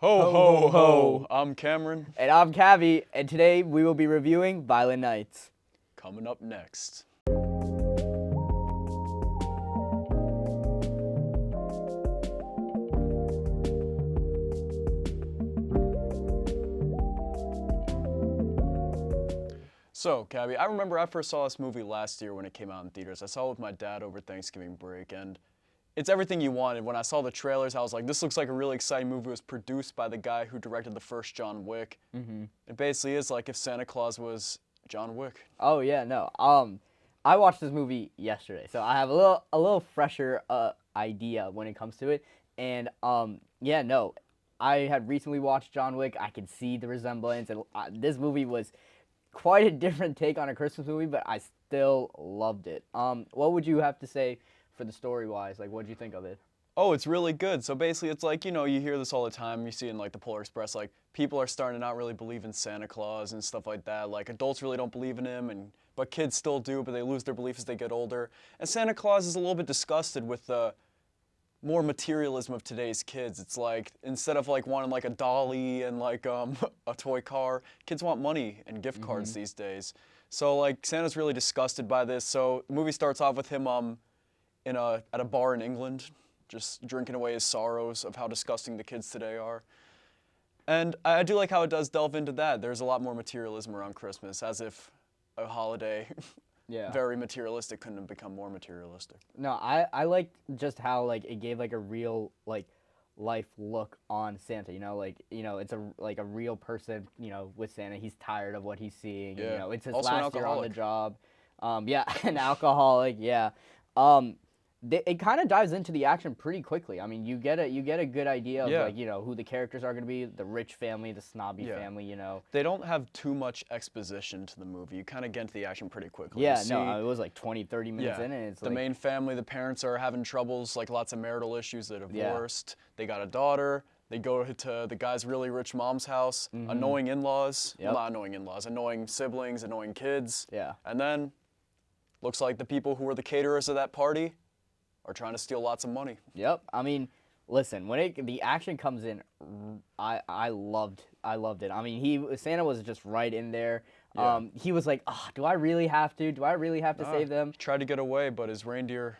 Ho, ho, ho. I'm Cameron. And I'm Kabi, and today we will be reviewing Violent Nights. Coming up next. So, Kabi, I remember I first saw this movie last year when it came out in theaters. I saw it with my dad over Thanksgiving break, and it's everything you wanted. When I saw the trailers, I was like, this looks like a really exciting movie. It was produced by the guy who directed the first John Wick. It basically is like if Santa Claus was John Wick. Oh yeah, no. I watched this movie yesterday, so I have a little fresher idea when it comes to it. And yeah, no. I had recently watched John Wick. I could see the resemblance, and this movie was quite a different take on a Christmas movie, but I still loved it. What would you have to say for the story-wise? Like, what did you think of it? Oh, it's really good. So basically, it's like, you know, you hear this all the time. You see it in, like, the Polar Express, like, people are starting to not really believe in Santa Claus and stuff like that. Like, adults really don't believe in him, but kids still do, but they lose their belief as they get older. And Santa Claus is a little bit disgusted with the more materialism of today's kids. It's like, instead of, like, wanting, like, a dolly and, like, a toy car, kids want money and gift cards these days. So, like, Santa's really disgusted by this. So the movie starts off with him at a bar in England, just drinking away his sorrows of how disgusting the kids today are. And I do like how it does delve into that. There's a lot more materialism around Christmas, as if a holiday very materialistic couldn't have become more materialistic. No, I liked just how, like, it gave, like, a real, like, life look on Santa. It's a real person, with Santa. He's tired of what he's seeing. Yeah. It's his Also an last year on the alcoholic. job. Yeah, an alcoholic, yeah. It kind of dives into the action pretty quickly. I mean, you get a good idea of like, who the characters are going to be, the rich family, the snobby family, They don't have too much exposition to the movie. You kind of get into the action pretty quickly. Yeah, no, it was like 20, 30 minutes in, and it's the like, main family, the parents are having troubles, like lots of marital issues. They're divorced. They got a daughter. They go to the guy's really rich mom's house. Annoying in-laws. Well, not annoying in-laws. Annoying siblings. Annoying kids. Yeah. And then, looks like the people who were the caterers of that party are trying to steal lots of money. Yep. I mean, listen, when the action comes in, I loved it. I mean, Santa was just right in there. Yeah. He was like, oh, do I really have to? Do I really have to save them? He tried to get away, but his reindeer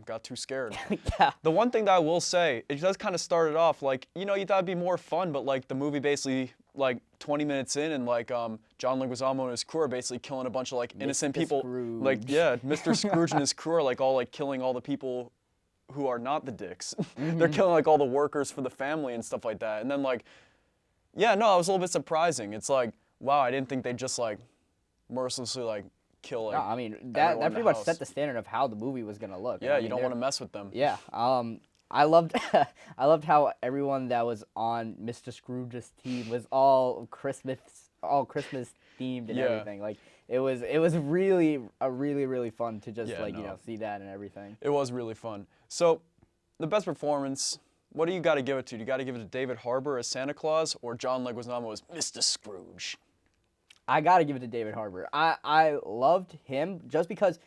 got too scared. Yeah. The one thing that I will say, it does kind of start it off like, you thought it'd be more fun, but like the movie basically, like 20 minutes in, and like John Leguizamo and his crew are basically killing a bunch of like innocent people. Scrooge. Like, yeah, Mr. Scrooge and his crew are like all like killing all the people who are not the dicks. They're killing like all the workers for the family and stuff like that. And then like, yeah, no, it was a little bit surprising. It's like, wow, I didn't think they'd just like mercilessly like kill like. No, I mean that pretty much set the standard of how the movie was gonna look. Yeah, you don't want to mess with them. Yeah. I loved how everyone that was on Mr. Scrooge's team was all Christmas themed and everything. Like it was really fun to just see that and everything. It was really fun. So, the best performance, what do you got to give it to? Do you got to give it to David Harbour as Santa Claus or John Leguizamo as Mr. Scrooge? I got to give it to David Harbour. I loved him just because,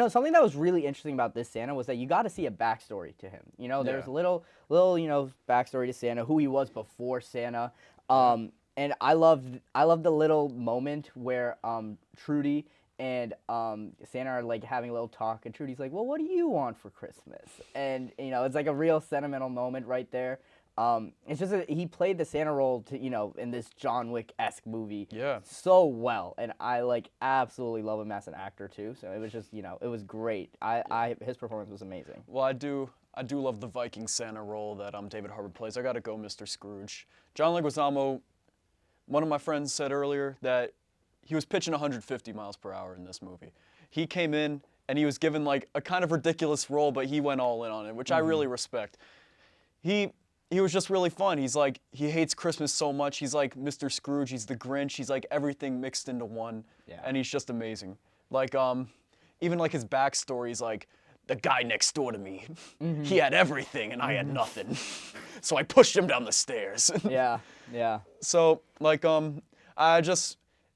something that was really interesting about this Santa was that you got to see a backstory to him. There's a little backstory to Santa, who he was before Santa. And I loved the little moment where Trudy and Santa are like having a little talk, and Trudy's like, "Well, what do you want for Christmas?" And it's like a real sentimental moment right there. It's just he played the Santa role to in this John Wick-esque movie so well, and I like absolutely love him as an actor too. So it was just it was great. His performance was amazing. Well, I do love the Viking Santa role that David Harbour plays. I got to go Mr. Scrooge. John Leguizamo. One of my friends said earlier that he was pitching 150 miles per hour in this movie. He came in and he was given like a kind of ridiculous role, but he went all in on it, which I really respect. He was just really fun. He's like, he hates Christmas so much. He's like Mr. Scrooge. He's the Grinch. He's like everything mixed into one. Yeah. And he's just amazing. Like, even like his backstory is like, the guy next door to me, he had everything and I had nothing. So I pushed him down the stairs. Yeah. So, like,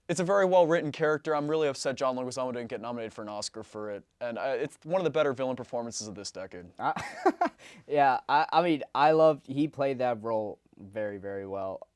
it's a very well-written character. I'm really upset John Leguizamo didn't get nominated for an Oscar for it. And it's one of the better villain performances of this decade. Yeah, I mean, I loved, he played that role very, very well.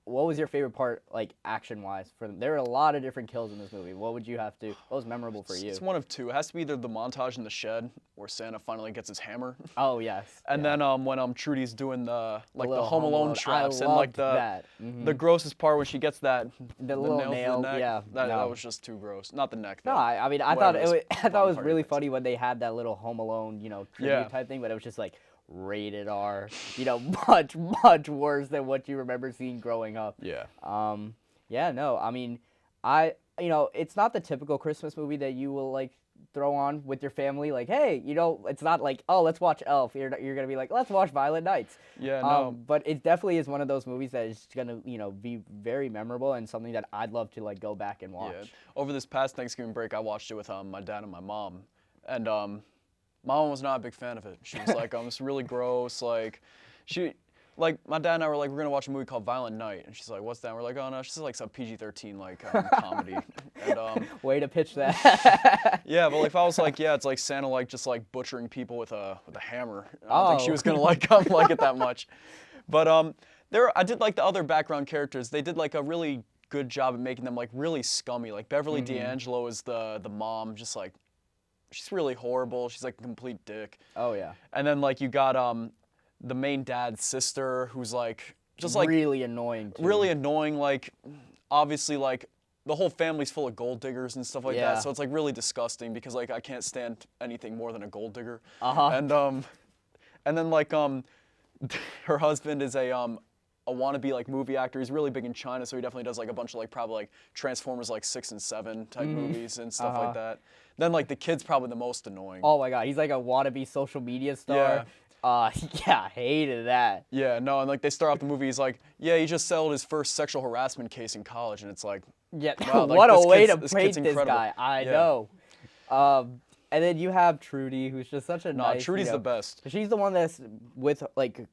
What was your favorite part, like action-wise? There were a lot of different kills in this movie. What would you have to? What was memorable for you? It's one of two. It has to be either the montage in the shed where Santa finally gets his hammer, Oh yes. and yeah. then when Trudy's doing the little Home Alone traps, and like loved that. the grossest part when she gets that The little nail to nail, the neck. yeah, That no. was just too gross. Not the neck No, though. I mean, I thought Whatever it was, this I thought it was bottom part really of it. funny when they had that little Home Alone, tribute Yeah. type thing, but it was just like rated R, much, much worse than what you remember seeing growing up. Yeah. Yeah, no, I mean, it's not the typical Christmas movie that you will like throw on with your family. Like, hey, it's not like, oh, let's watch Elf. You're gonna be like, let's watch Violent Nights. Yeah, no. But it definitely is one of those movies that is gonna, be very memorable and something that I'd love to like go back and watch. Yeah. Over this past Thanksgiving break, I watched it with my dad and my mom, and Mom was not a big fan of it. She was like, it's really gross. Like my dad and I were like, we're gonna watch a movie called Violent Night, and she's like, what's that? And we're like, oh no, she's like some PG-13 comedy. And Way to pitch that. yeah, but like, if I was like, yeah, it's like Santa like just like butchering people with a hammer. I don't think she was gonna like it that much. But I did like the other background characters. They did like a really good job at making them like really scummy. Like Beverly D'Angelo is the mom, just like she's really horrible. She's like a complete dick. Oh yeah. And then like you got the main dad's sister, who's like just like really annoying too. really annoying. Like obviously like the whole family's full of gold diggers and stuff like Yeah. that. So it's like really disgusting because like I can't stand anything more than a gold digger. And then like her husband is a wannabe like movie actor. He's really big in China, so he definitely does like a bunch of like probably like Transformers like 6 and 7 type movies and stuff like that. Then like the kid's probably the most annoying. Oh my god, he's like a wannabe social media star. Yeah. Yeah, hated that. Yeah, no, and like they start off the movie, he's like, yeah, he just settled his first sexual harassment case in college, and it's like, Yeah, wow, like, what a this way to kid's paint this incredible. guy. I Yeah. know. And then you have Trudy, who's just such a nice. Trudy's the best. She's the one that's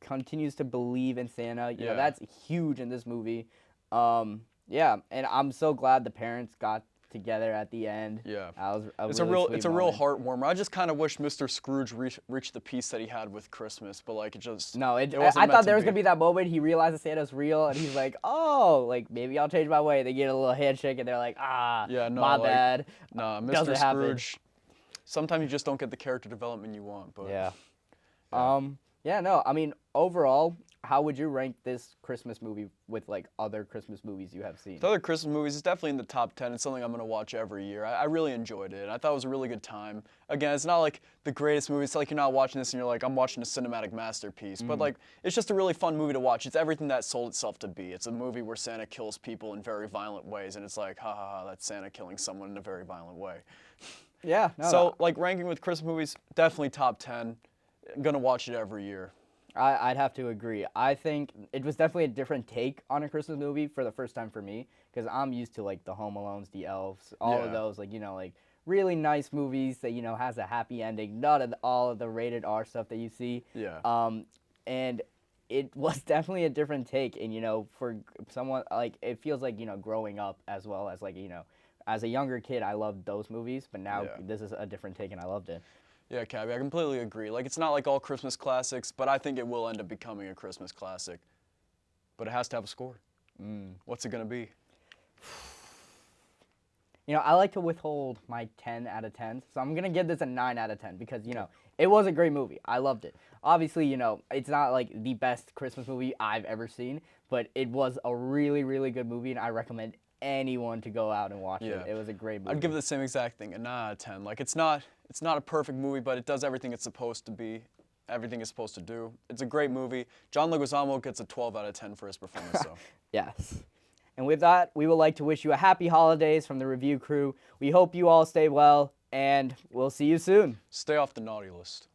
continues to believe in Santa. You know, Yeah. that's huge in this movie. Yeah, and I'm so glad the parents got together at the end. Yeah. It's It's a real heartwarmer. I just kind of wish Mr. Scrooge reached the peace that he had with Christmas, but like it just No, it I wasn't thought meant there was be. gonna be that moment he realizes Santa's real, and he's like, "Oh, like maybe I'll change my way." They get a little handshake, and they're like, Yeah, no, my like, bad." Nah, Doesn't Mr. happen. Scrooge. Sometimes you just don't get the character development you want, but Yeah. Yeah, no, I mean, overall, how would you rank this Christmas movie with like other Christmas movies you have seen? the other Christmas movies is definitely in the top 10. It's something I'm going to watch every year. I really enjoyed it. I thought it was a really good time. Again, it's not like the greatest movie. It's like you're not watching this and you're like, I'm watching a cinematic masterpiece. But like, it's just a really fun movie to watch. It's everything that sold itself to be. It's a movie where Santa kills people in very violent ways. And it's like, ha ha ha, that's Santa killing someone in a very violent way. Yeah, no, So like ranking with Christmas movies, definitely top 10. I'm going to watch it every year. I'd have to agree. I think it was definitely a different take on a Christmas movie for the first time for me, because I'm used to like the Home Alones, the Elves, all of Yeah. those like really nice movies that has a happy ending. None of all of the rated R stuff that you see. Yeah. And it was definitely a different take, and for someone like it feels like growing up as well as as a younger kid, I loved those movies, but now Yeah. this is a different take, and I loved it. Yeah, Kabi, I completely agree. Like, it's not like all Christmas classics, but I think it will end up becoming a Christmas classic. But it has to have a score. What's it going to be? I like to withhold my 10 out of 10s, so I'm going to give this a 9 out of 10 because, it was a great movie. I loved it. Obviously, it's not like the best Christmas movie I've ever seen, but it was a really, really good movie, and I recommend anyone to go out and watch it. It was a great movie. I'd give it the same exact thing, a 9 out of 10. Like, it's not a perfect movie, but it does everything it's supposed to be, everything it's supposed to do. It's a great movie. John Leguizamo gets a 12 out of 10 for his performance, so. Yes. And with that, we would like to wish you a happy holidays from the review crew. We hope you all stay well, and we'll see you soon. Stay off the naughty list.